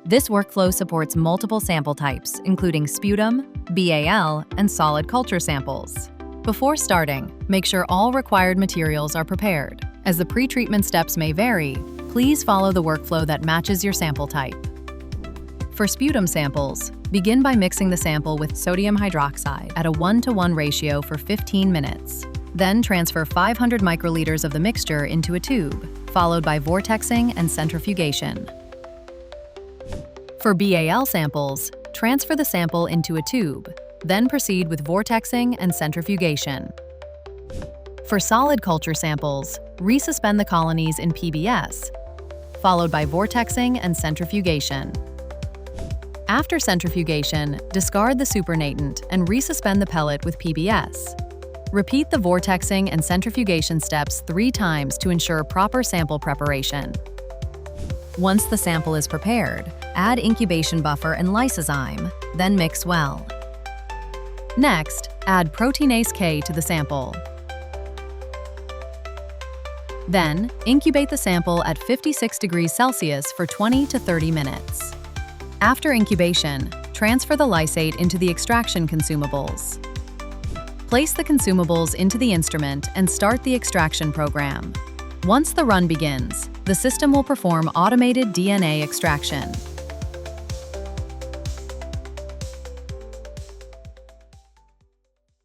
This workflow supports multiple sample types, including sputum, BAL, and solid culture samples. Before starting, make sure all required materials are prepared. As the pre-treatment steps may vary, please follow the workflow that matches your sample type. For sputum samples, begin by mixing the sample with sodium hydroxide at a 1:1 ratio for 15 minutes. Then transfer 500 microliters of the mixture into a tube, followed by vortexing and centrifugation. For BAL samples, transfer the sample into a tube, then proceed with vortexing and centrifugation. For solid culture samples, resuspend the colonies in PBS, followed by vortexing and centrifugation. After centrifugation, discard the supernatant and resuspend the pellet with PBS. Repeat the vortexing and centrifugation steps 3 times to ensure proper sample preparation. Once the sample is prepared, add incubation buffer and lysozyme, then mix well. Next, add proteinase K to the sample. Then, incubate the sample at 56 degrees Celsius for 20 to 30 minutes. After incubation, transfer the lysate into the extraction consumables. Place the consumables into the instrument and start the extraction program. Once the run begins, the system will perform automated DNA extraction.